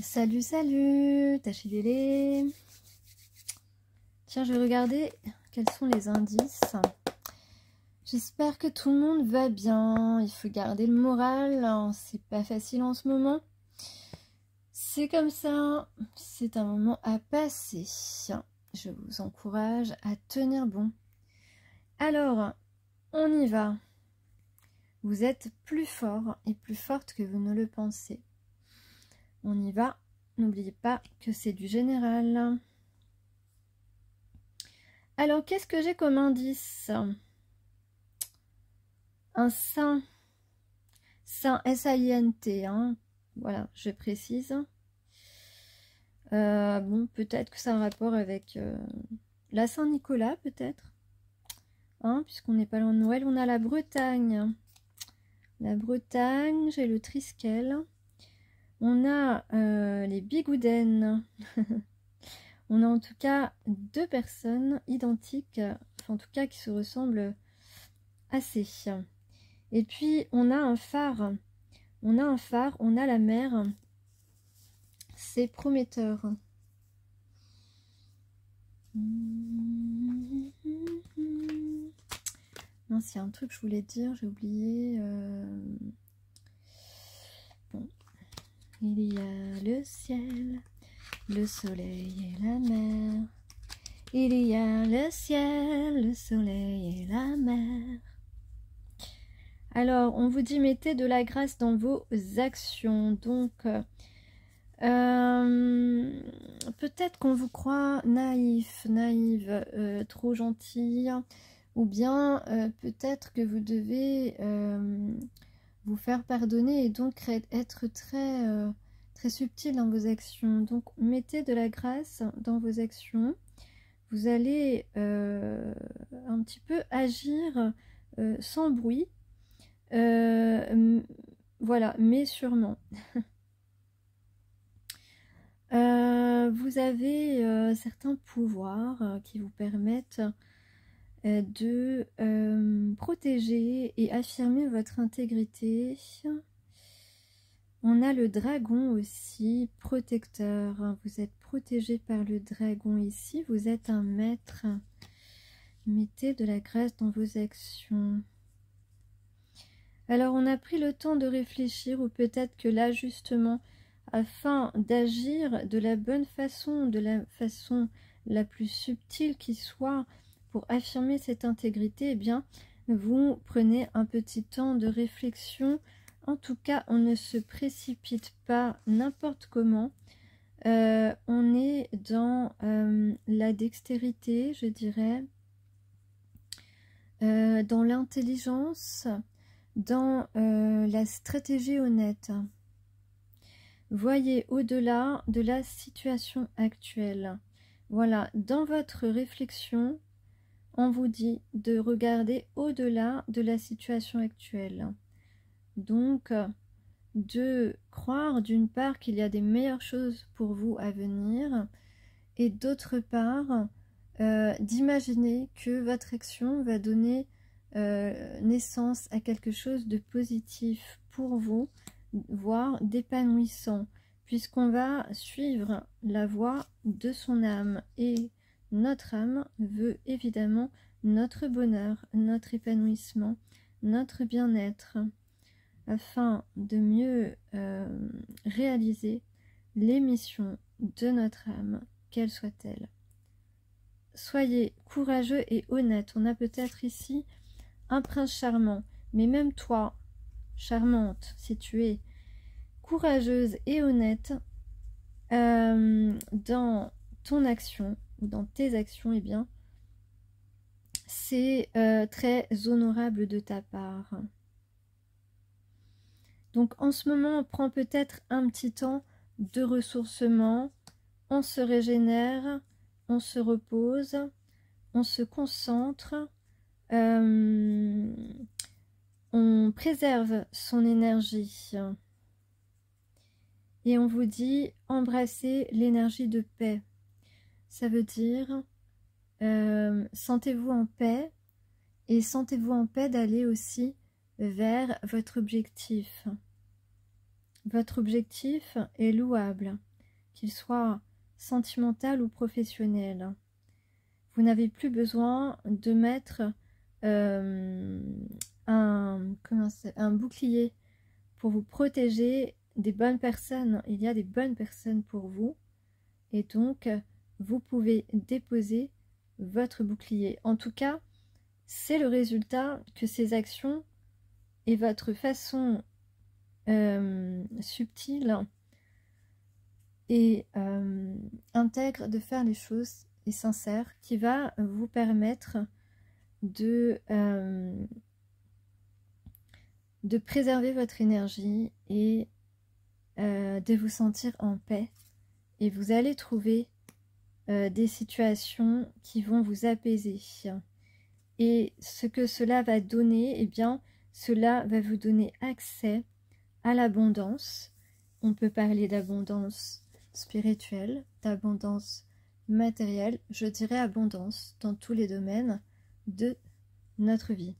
Salut, salut, Tachidélé. Tiens, je vais regarder quels sont les indices. J'espère que tout le monde va bien. Il faut garder le moral, hein. C'est pas facile en ce moment. C'est comme ça. C'est un moment à passer. Je vous encourage à tenir bon. Alors, on y va. Vous êtes plus fort et plus forte que vous ne le pensez. On y va. N'oubliez pas que c'est du général. Alors, qu'est-ce que j'ai comme indice? Un saint. Saint, S-A-I-N-T. Hein. Voilà, je précise. Bon, peut-être que ça a un rapport avec la Saint-Nicolas, peut-être. Hein, puisqu'on n'est pas loin de Noël. On a la Bretagne. La Bretagne, j'ai le Triskel. On a les Bigoudennes. On a en tout cas deux personnes identiques, enfin, en tout cas qui se ressemblent assez. Et puis on a un phare. On a un phare, on a la mer. C'est prometteur. Non, c'est un truc que je voulais dire, j'ai oublié. Bon. Il y a le ciel, le soleil et la mer. Il y a le ciel, le soleil et la mer. Alors, on vous dit mettez de la grâce dans vos actions. Donc, peut-être qu'on vous croit naïf, naïve, trop gentille. Ou bien, peut-être que vous devez vous faire pardonner et donc être très, très subtil dans vos actions. Donc, mettez de la grâce dans vos actions. Vous allez un petit peu agir sans bruit. Voilà, mais sûrement. Vous avez certains pouvoirs qui vous permettent de protéger et affirmer votre intégrité. On a le dragon aussi, protecteur. Vous êtes protégé par le dragon ici. Vous êtes un maître. Mettez de la grâce dans vos actions. Alors, on a pris le temps de réfléchir, ou peut-être que là, justement, afin d'agir de la bonne façon, de la façon la plus subtile qui soit, pour affirmer cette intégrité, eh bien, vous prenez un petit temps de réflexion. En tout cas, on ne se précipite pas n'importe comment. On est dans la dextérité, je dirais, dans l'intelligence, dans la stratégie honnête. Voyez au-delà de la situation actuelle. Voilà, dans votre réflexion, on vous dit de regarder au-delà de la situation actuelle. Donc, de croire d'une part qu'il y a des meilleures choses pour vous à venir, et d'autre part, d'imaginer que votre action va donner naissance à quelque chose de positif pour vous, voire d'épanouissant, puisqu'on va suivre la voie de son âme, et notre âme veut évidemment notre bonheur, notre épanouissement, notre bien-être, afin de mieux réaliser les missions de notre âme, quelle soit-elle. Soyez courageux et honnête. On a peut-être ici un prince charmant, mais même toi, charmante, si tu es courageuse et honnête dans ton action ou dans tes actions, eh bien, c'est très honorable de ta part. Donc en ce moment, on prend peut-être un petit temps de ressourcement, on se régénère, on se repose, on se concentre, on préserve son énergie. Et on vous dit embrassez l'énergie de paix. Ça veut dire sentez-vous en paix, et sentez-vous en paix d'aller aussi vers votre objectif. Votre objectif est louable, qu'il soit sentimental ou professionnel. Vous n'avez plus besoin de mettre un bouclier pour vous protéger des bonnes personnes. Il y a des bonnes personnes pour vous. Et donc, vous pouvez déposer votre bouclier. En tout cas, c'est le résultat que ces actions et votre façon subtile et intègre de faire les choses et sincère qui va vous permettre de préserver votre énergie et de vous sentir en paix. Et vous allez trouver des situations qui vont vous apaiser. Et ce que cela va donner, eh bien, cela va vous donner accès à l'abondance. On peut parler d'abondance spirituelle, d'abondance matérielle, je dirais abondance dans tous les domaines de notre vie.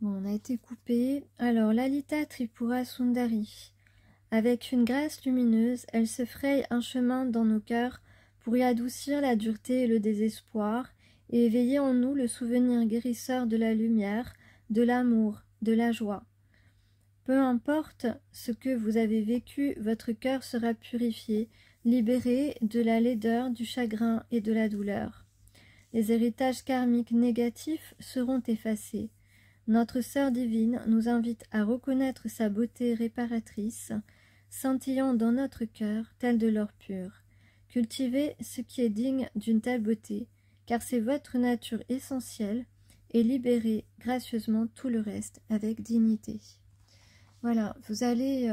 Bon, on a été coupé. Alors, Lalita Tripura Sundari. Avec une grâce lumineuse, elle se fraye un chemin dans nos cœurs pour y adoucir la dureté et le désespoir, et éveiller en nous le souvenir guérisseur de la lumière, de l'amour, de la joie. Peu importe ce que vous avez vécu, votre cœur sera purifié, libéré de la laideur, du chagrin et de la douleur. Les héritages karmiques négatifs seront effacés. Notre Sœur divine nous invite à reconnaître sa beauté réparatrice, scintillant dans notre cœur tel de l'or pur. Cultivez ce qui est digne d'une telle beauté, car c'est votre nature essentielle, et libérez gracieusement tout le reste avec dignité. Voilà, vous avez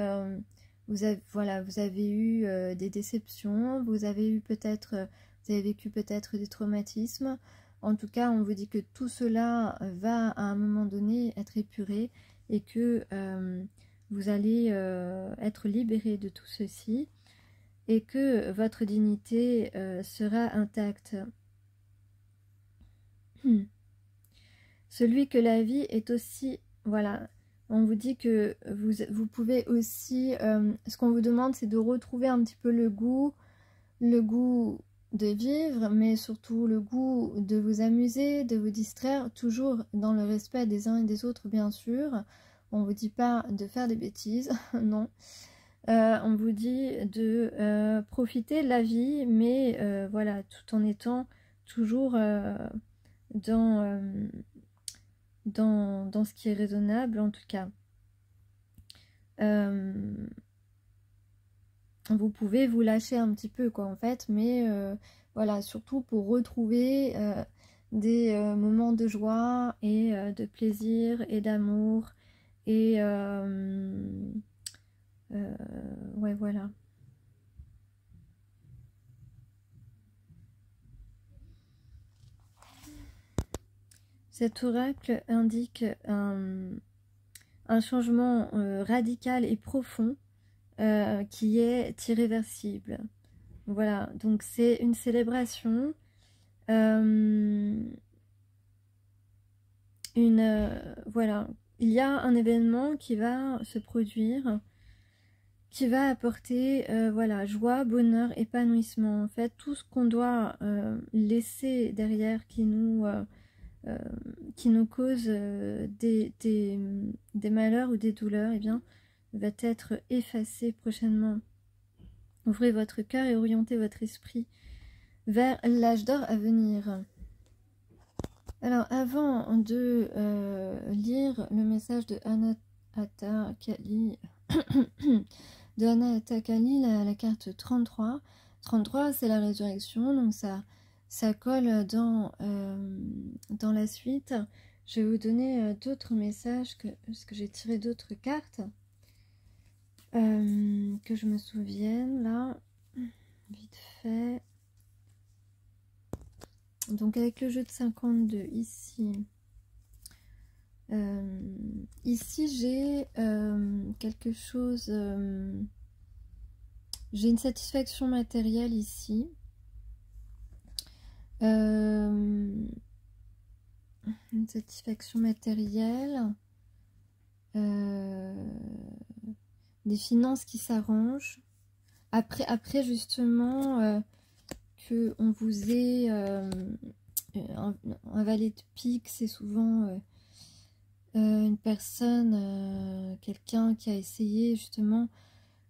eu des déceptions, vous avez vécu peut-être des traumatismes. En tout cas, on vous dit que tout cela va à un moment donné être épuré et que vous allez être libéré de tout ceci et que votre dignité sera intacte. Celui que la vie est aussi, voilà, on vous dit que vous pouvez aussi, ce qu'on vous demande, c'est de retrouver un petit peu le goût de vivre, mais surtout le goût de vous amuser, de vous distraire, toujours dans le respect des uns et des autres, bien sûr. On vous dit pas de faire des bêtises, non. On vous dit de profiter de la vie, mais voilà, tout en étant toujours dans ce qui est raisonnable, en tout cas. Vous pouvez vous lâcher un petit peu, quoi, en fait, mais voilà, surtout pour retrouver des moments de joie et de plaisir et d'amour et ouais, voilà. Cet oracle indique un changement radical et profond qui est irréversible. Voilà, donc c'est une célébration, voilà, il y a un événement qui va se produire, qui va apporter voilà, joie, bonheur, épanouissement. En fait, tout ce qu'on doit laisser derrière qui nous cause des malheurs ou des douleurs, eh bien, va être effacé prochainement. Ouvrez votre cœur et orientez votre esprit vers l'âge d'or à venir. Alors, avant de lire le message de Anahata Kali, la carte 33. 33, c'est la résurrection, donc ça colle dans la suite. Je vais vous donner d'autres messages, parce que j'ai tiré d'autres cartes, que je me souvienne, là, vite fait. Donc avec le jeu de 52, ici, j'ai quelque chose, j'ai une satisfaction matérielle ici. Une satisfaction matérielle. des finances qui s'arrangent. Après justement, que on vous ait un valet de pique, c'est souvent une personne, quelqu'un qui a essayé justement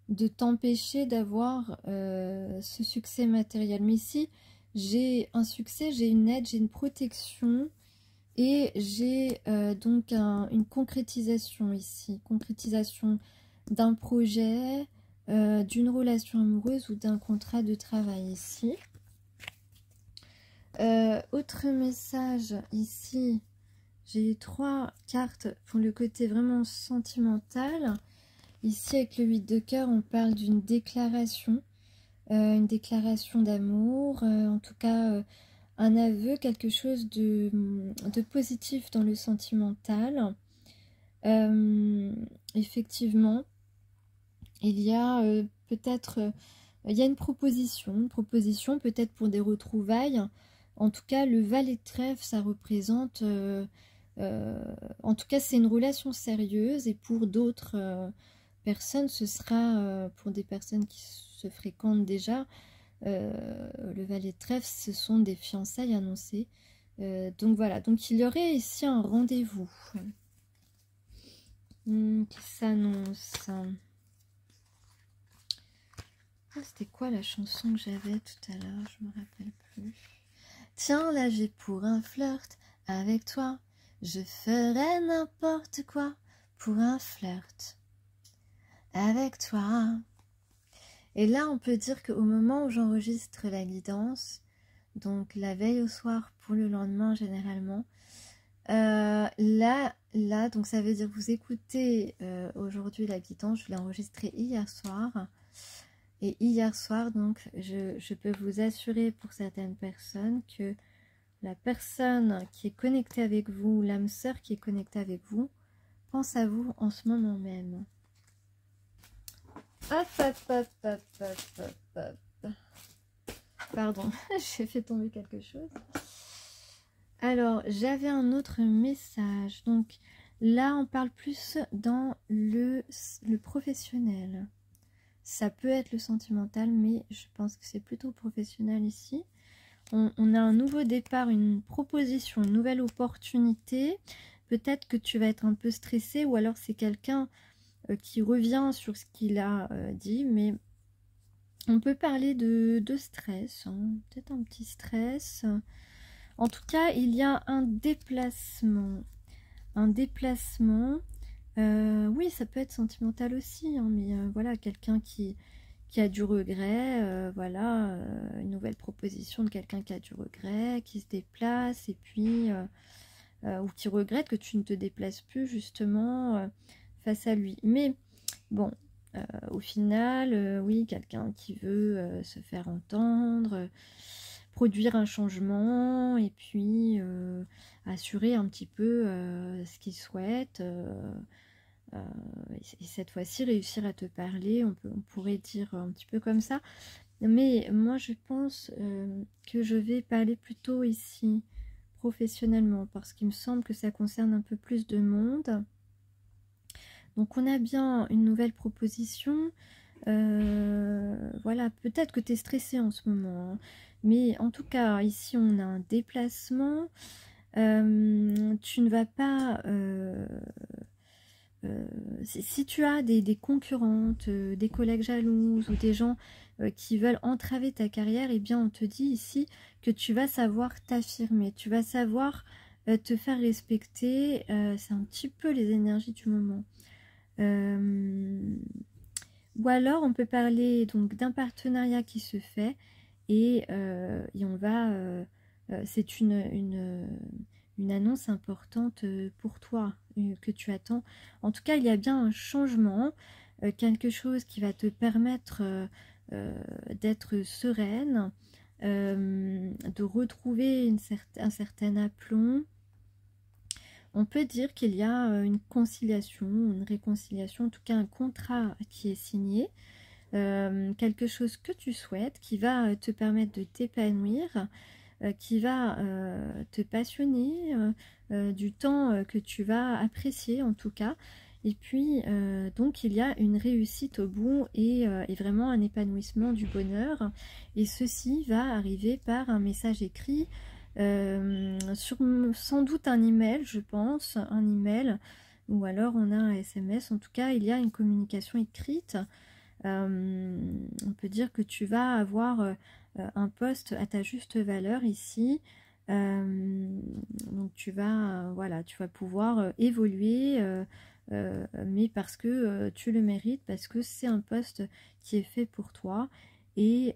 de t'empêcher d'avoir ce succès matériel. Mais ici, j'ai un succès, j'ai une aide, j'ai une protection et j'ai donc une concrétisation ici. Concrétisation d'un projet, d'une relation amoureuse ou d'un contrat de travail ici. Autre message ici, j'ai 3 cartes pour le côté vraiment sentimental. Ici, avec le 8 de cœur, on parle d'une déclaration, une déclaration d'amour, en tout cas un aveu, quelque chose de positif dans le sentimental. Effectivement, il y a peut-être il y a une proposition peut-être pour des retrouvailles. En tout cas, le valet de trèfle, ça représente, en tout cas, c'est une relation sérieuse, et pour d'autres personnes, ce sera pour des personnes qui se fréquentent déjà. Le valet de trèfle, ce sont des fiançailles annoncées. Donc voilà, donc il y aurait ici un rendez-vous qui s'annonce. C'était quoi la chanson que j'avais tout à l'heure? Je me rappelle plus. Tiens, là j'ai pour un flirt avec toi. Je ferais n'importe quoi pour un flirt avec toi. Et là, on peut dire qu'au moment où j'enregistre la guidance, donc la veille au soir pour le lendemain généralement, là, donc ça veut dire que vous écoutez aujourd'hui la guidance, je l'ai enregistrée hier soir. Et hier soir, donc, je peux vous assurer pour certaines personnes que la personne qui est connectée avec vous, l'âme sœur qui est connectée avec vous, pense à vous en ce moment même. Hop, hop, hop, hop, hop, hop, hop. Pardon, j'ai fait tomber quelque chose. Alors, j'avais un autre message. Donc, là, on parle plus dans le professionnel. Ça peut être le sentimental, mais je pense que c'est plutôt professionnel ici. On a un nouveau départ, une proposition, une nouvelle opportunité. Peut-être que tu vas être un peu stressé, ou alors c'est quelqu'un qui revient sur ce qu'il a dit, mais on peut parler de stress, hein, peut-être un petit stress. En tout cas, il y a un déplacement. Un déplacement. Oui, ça peut être sentimental aussi, hein, mais voilà, quelqu'un qui a du regret, voilà, une nouvelle proposition de quelqu'un qui a du regret, qui se déplace, et puis, ou qui regrette que tu ne te déplaces plus justement face à lui. Mais bon, au final, oui, quelqu'un qui veut se faire entendre, produire un changement, et puis assurer un petit peu ce qu'il souhaite. Et cette fois-ci réussir à te parler, on pourrait dire un petit peu comme ça. Mais moi je pense que je vais parler plutôt ici professionnellement, parce qu'il me semble que ça concerne un peu plus de monde. Donc on a bien une nouvelle proposition. Voilà, peut-être que tu es stressé en ce moment, hein. Mais en tout cas ici on a un déplacement. Tu ne vas pas... si tu as des concurrentes, des collègues jalouses, ou des gens qui veulent entraver ta carrière, eh bien on te dit ici que tu vas savoir t'affirmer, tu vas savoir te faire respecter. C'est un petit peu les énergies du moment. Ou alors on peut parler donc d'un partenariat qui se fait, et on va... c'est une annonce importante pour toi que tu attends. En tout cas, il y a bien un changement, quelque chose qui va te permettre d'être sereine, de retrouver un certain aplomb. On peut dire qu'il y a une conciliation, une réconciliation, en tout cas un contrat qui est signé, quelque chose que tu souhaites, qui va te permettre de t'épanouir, qui va te passionner, du temps que tu vas apprécier en tout cas. Et puis, donc, il y a une réussite au bout et vraiment un épanouissement du bonheur. Et ceci va arriver par un message écrit, sur sans doute un email, je pense, un email, ou alors on a un SMS. En tout cas, il y a une communication écrite. On peut dire que tu vas avoir un poste à ta juste valeur ici. Donc tu vas, voilà, tu vas pouvoir évoluer, mais parce que tu le mérites, parce que c'est un poste qui est fait pour toi et,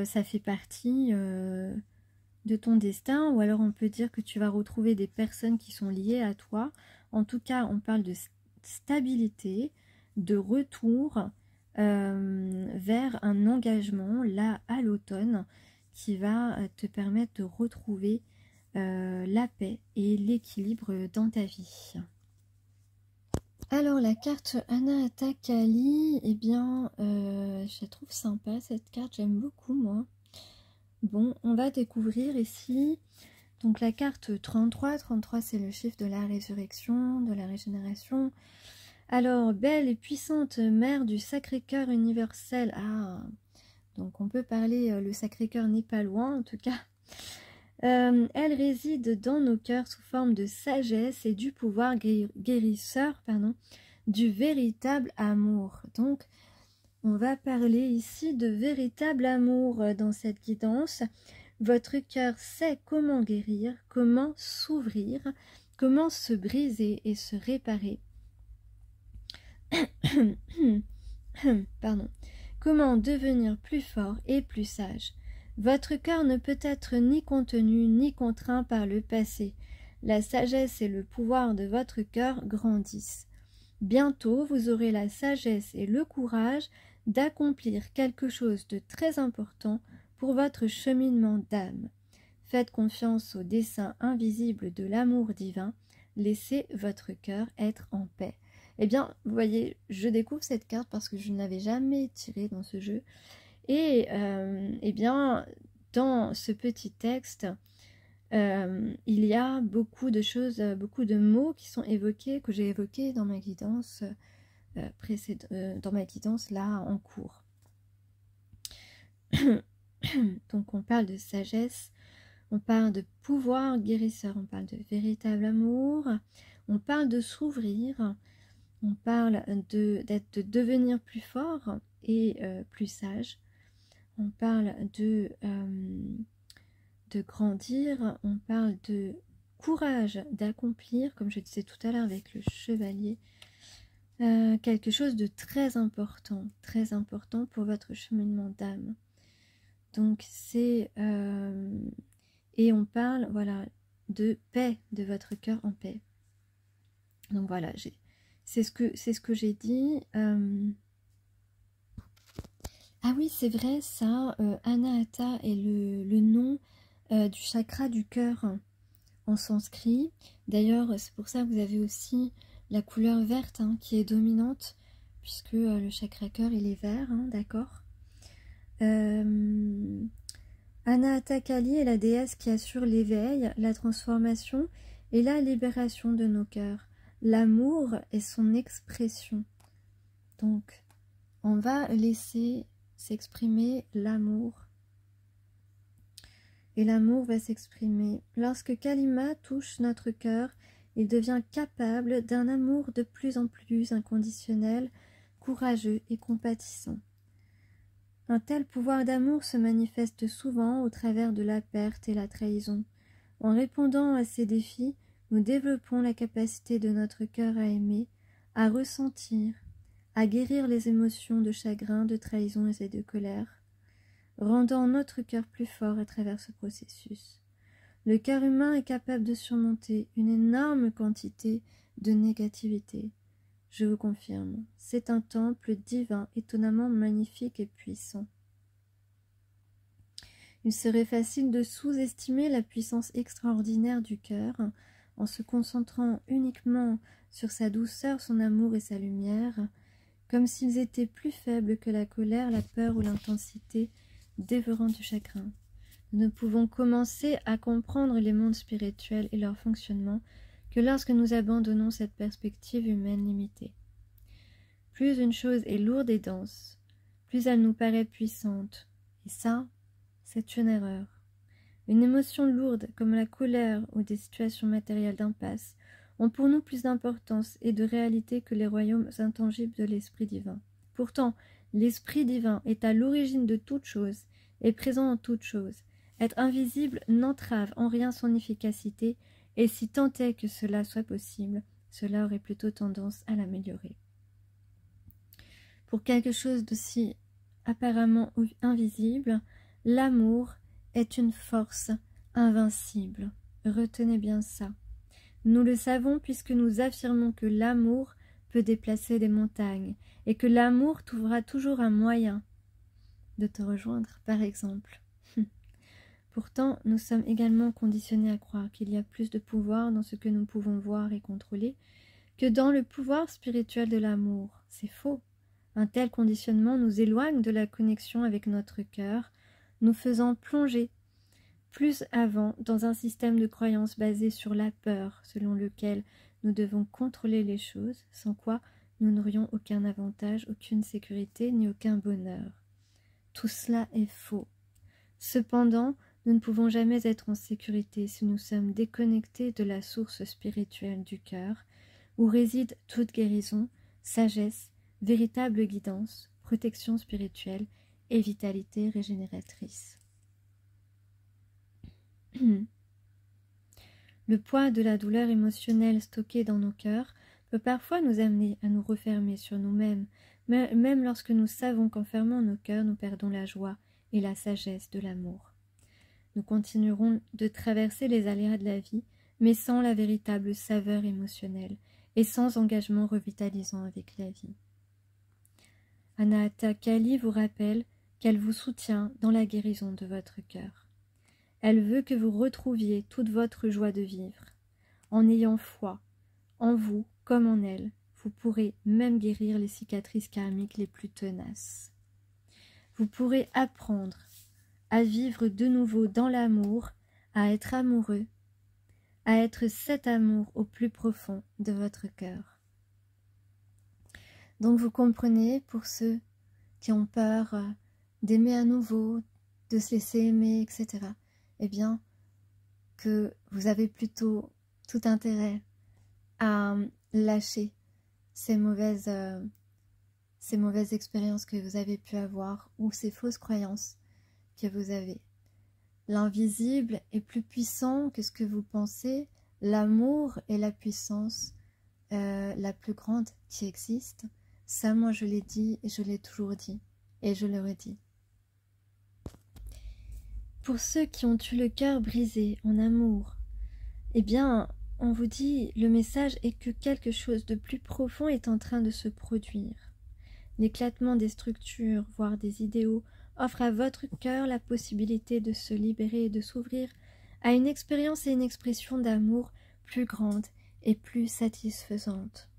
ça fait partie de ton destin. Ou alors on peut dire que tu vas retrouver des personnes qui sont liées à toi. En tout cas, on parle de stabilité, de retour vers un engagement là à l'automne qui va te permettre de retrouver la paix et l'équilibre dans ta vie. Alors la carte Anahata Kali, eh bien je la trouve sympa cette carte, j'aime beaucoup moi. Bon, on va découvrir ici donc la carte 33. 33 c'est le chiffre de la résurrection, de la régénération. Alors, belle et puissante mère du Sacré-Cœur universel. Ah, donc on peut parler, le Sacré-Cœur n'est pas loin en tout cas. Elle réside dans nos cœurs sous forme de sagesse et du pouvoir guérisseur, du véritable amour. Donc, on va parler ici de véritable amour dans cette guidance. Votre cœur sait comment guérir, comment s'ouvrir, comment se briser et se réparer. Pardon. Comment devenir plus fort et plus sage. Votre cœur ne peut être ni contenu ni contraint par le passé. La sagesse et le pouvoir de votre cœur grandissent. Bientôt, vous aurez la sagesse et le courage d'accomplir quelque chose de très important pour votre cheminement d'âme. Faites confiance au dessein invisible de l'amour divin. Laissez votre cœur être en paix. Eh bien, vous voyez, je découvre cette carte parce que je ne l'avais jamais tirée dans ce jeu. Et eh bien, dans ce petit texte, il y a beaucoup de choses, beaucoup de mots qui sont évoqués, que j'ai évoqués dans ma guidance dans ma guidance là en cours. Donc on parle de sagesse, on parle de pouvoir guérisseur, on parle de véritable amour, on parle de s'ouvrir, on parle de devenir plus fort et plus sage, on parle de grandir, on parle de courage d'accomplir, comme je disais tout à l'heure avec le chevalier, quelque chose de très important pour votre cheminement d'âme. Donc c'est et on parle, voilà, de paix, de votre cœur en paix. Donc voilà, c'est ce que j'ai dit. Ah oui, c'est vrai, ça, Anahata est le nom du chakra du cœur en sanskrit. D'ailleurs, c'est pour ça que vous avez aussi la couleur verte qui est dominante, puisque le chakra cœur, il est vert, d'accord. Anahata Kali est la déesse qui assure l'éveil, la transformation et la libération de nos cœurs. L'amour est son expression. Donc, on va laisser s'exprimer l'amour. Et l'amour va s'exprimer. Lorsque Kalima touche notre cœur, il devient capable d'un amour de plus en plus inconditionnel, courageux et compatissant. Un tel pouvoir d'amour se manifeste souvent au travers de la perte et la trahison. En répondant à ces défis, nous développons la capacité de notre cœur à aimer, à ressentir, à guérir les émotions de chagrin, de trahison et de colère, rendant notre cœur plus fort à travers ce processus. Le cœur humain est capable de surmonter une énorme quantité de négativité. Je vous confirme, c'est un temple divin étonnamment magnifique et puissant. Il serait facile de sous-estimer la puissance extraordinaire du cœur en se concentrant uniquement sur sa douceur, son amour et sa lumière, comme s'ils étaient plus faibles que la colère, la peur ou l'intensité dévorante du chagrin. Nous pouvons commencer à comprendre les mondes spirituels et leur fonctionnement que lorsque nous abandonnons cette perspective humaine limitée. Plus une chose est lourde et dense, plus elle nous paraît puissante. Et ça, c'est une erreur. Une émotion lourde comme la colère ou des situations matérielles d'impasse ont pour nous plus d'importance et de réalité que les royaumes intangibles de l'Esprit divin. Pourtant, l'Esprit divin est à l'origine de toute chose et présent en toute chose. Être invisible n'entrave en rien son efficacité, et si tant est que cela soit possible, cela aurait plutôt tendance à l'améliorer. Pour quelque chose d'aussi apparemment invisible, l'amour est une force invincible. Retenez bien ça. Nous le savons puisque nous affirmons que l'amour peut déplacer des montagnes et que l'amour trouvera toujours un moyen de te rejoindre, par exemple. Pourtant, nous sommes également conditionnés à croire qu'il y a plus de pouvoir dans ce que nous pouvons voir et contrôler que dans le pouvoir spirituel de l'amour. C'est faux. Un tel conditionnement nous éloigne de la connexion avec notre cœur, nous faisant plonger plus avant dans un système de croyances basé sur la peur, selon lequel nous devons contrôler les choses, sans quoi nous n'aurions aucun avantage, aucune sécurité, ni aucun bonheur. Tout cela est faux. Cependant, nous ne pouvons jamais être en sécurité si nous sommes déconnectés de la source spirituelle du cœur, où réside toute guérison, sagesse, véritable guidance, protection spirituelle et vitalité régénératrice. Le poids de la douleur émotionnelle stockée dans nos cœurs peut parfois nous amener à nous refermer sur nous-mêmes, même lorsque nous savons qu'en fermant nos cœurs, nous perdons la joie et la sagesse de l'amour. Nous continuerons de traverser les aléas de la vie, mais sans la véritable saveur émotionnelle et sans engagement revitalisant avec la vie. Anahata Kali vous rappelle qu'elle vous soutient dans la guérison de votre cœur. Elle veut que vous retrouviez toute votre joie de vivre. En ayant foi, en vous comme en elle, vous pourrez même guérir les cicatrices karmiques les plus tenaces. Vous pourrez apprendre à vivre de nouveau dans l'amour, à être amoureux, à être cet amour au plus profond de votre cœur. Donc vous comprenez, pour ceux qui ont peur d'aimer à nouveau, de se laisser aimer, etc., eh bien, que vous avez plutôt tout intérêt à lâcher ces mauvaises expériences que vous avez pu avoir ou ces fausses croyances que vous avez. L'invisible est plus puissant que ce que vous pensez. L'amour est la puissance la plus grande qui existe. Ça, moi, je l'ai dit et je l'ai toujours dit et je le redis. Pour ceux qui ont eu le cœur brisé en amour, eh bien, on vous dit, le message est que quelque chose de plus profond est en train de se produire. L'éclatement des structures, voire des idéaux, offre à votre cœur la possibilité de se libérer et de s'ouvrir à une expérience et une expression d'amour plus grande et plus satisfaisante.